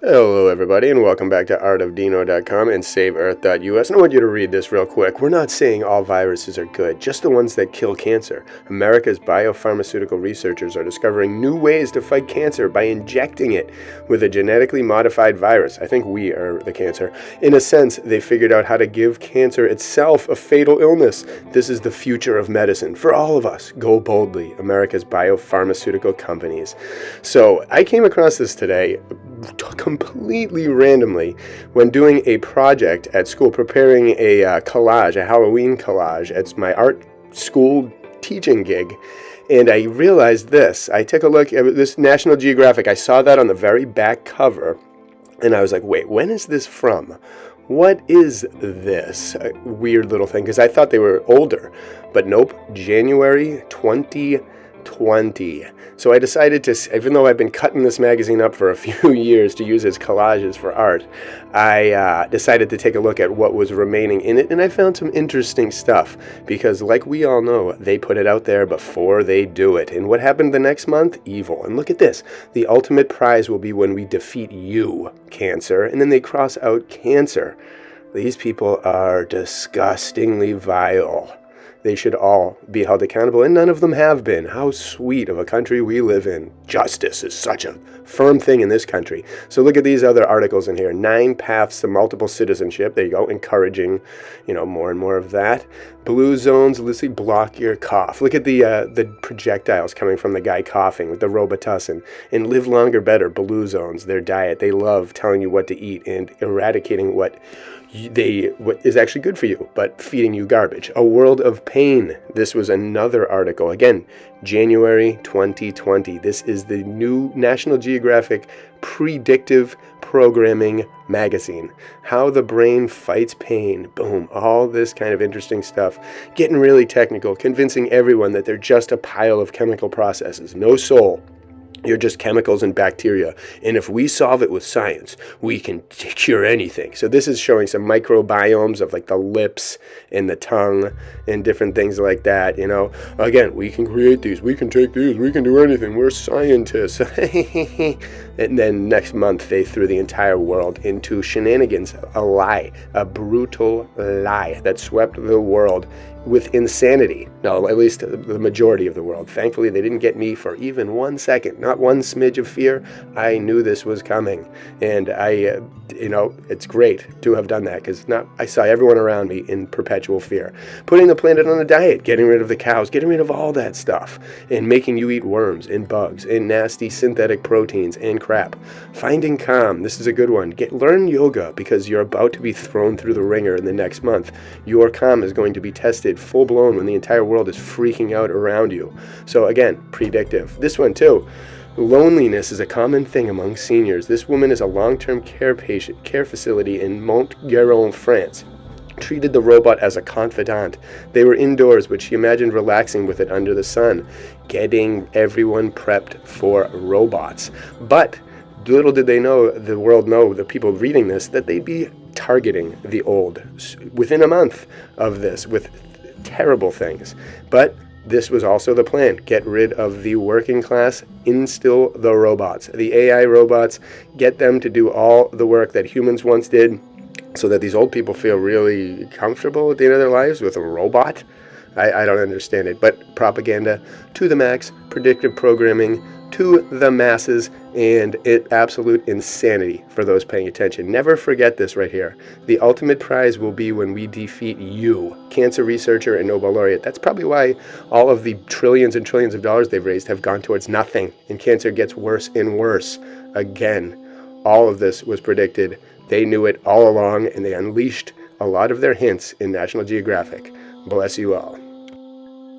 Hello everybody and welcome back to artofdino.com and saveearth.us. And I want you to read this real quick. We're not saying all viruses are good, just the ones that kill cancer. America's biopharmaceutical researchers are discovering new ways to fight cancer by injecting it with a genetically modified virus. I think we are the cancer. In a sense, they figured out how to give cancer itself a fatal illness. This is the future of medicine for all of us. Go boldly, America's biopharmaceutical companies. So I came across this today completely randomly when doing a project at school, preparing a collage, a Halloween collage. It's my art school teaching gig. And I realized this. I took a look at this National Geographic. I saw that on the very back cover. And I was like, wait, when is this from? What is this weird little thing? Because I thought they were older. But nope, January 2020. So I decided to, even though I've been cutting this magazine up for a few years to use as collages for art, I decided to take a look at what was remaining in it, and I found some interesting stuff, because like we all know, they put it out there before they do it. And what happened the next month? Evil. And look at this. The ultimate prize will be when we defeat you, cancer, and then they cross out cancer. These people are disgustingly vile. They should all be held accountable, and none of them have been. How sweet of a country we live in. Justice is such a firm thing in this country. So look at these other articles in here. 9 paths to multiple citizenship. There you go, encouraging, more and more of that. Blue zones, let's see, block your cough. Look at the projectiles coming from the guy coughing with the Robitussin. And live longer, better. Blue zones, their diet. They love telling you what to eat and eradicating what is actually good for you, but feeding you garbage. A world of pain. This was another article. Again, January 2020. This is the new National Geographic Predictive Programming magazine. How the brain fights pain. Boom. All this kind of interesting stuff. Getting really technical, convincing everyone that they're just a pile of chemical processes. No soul. You're just chemicals and bacteria. And if we solve it with science, we can cure anything. So this is showing some microbiomes of like the lips and the tongue and different things like that. Again, we can create these. We can take these. We can do anything. We're scientists. And then next month, they threw the entire world into shenanigans. A lie. A brutal lie that swept the world with insanity. No, at least the majority of the world. Thankfully, they didn't get me for even 1 second. Not one smidge of fear. I knew this was coming. And it's great to have done that, because I saw everyone around me in perpetual fear. Putting the planet on a diet, getting rid of the cows, getting rid of all that stuff, and making you eat worms and bugs and nasty synthetic proteins and crap. Finding calm. This is a good one. Learn yoga, because you're about to be thrown through the ringer in the next month. Your calm is going to be tested full-blown when the entire world is freaking out around you. So again, predictive. This one too. Loneliness is a common thing among seniors. This woman is a long-term care facility in Montgeron, France. Treated the robot as a confidant. They were indoors, but she imagined relaxing with it under the sun, getting everyone prepped for robots. But little did they know, the people reading this, that they'd be targeting the old within a month of this with terrible things. But this was also the plan. Get rid of the working class, instill the robots, the AI robots, get them to do all the work that humans once did, so that these old people feel really comfortable at the end of their lives with a robot. I don't understand it, but propaganda to the max, predictive programming to the masses, and absolute insanity for those paying attention. Never forget this right here. The ultimate prize will be when we defeat you, cancer researcher and Nobel laureate. That's probably why all of the trillions and trillions of dollars they've raised have gone towards nothing, and cancer gets worse and worse. Again, all of this was predicted. They knew it all along, and they unleashed a lot of their hints in National Geographic. Bless you all.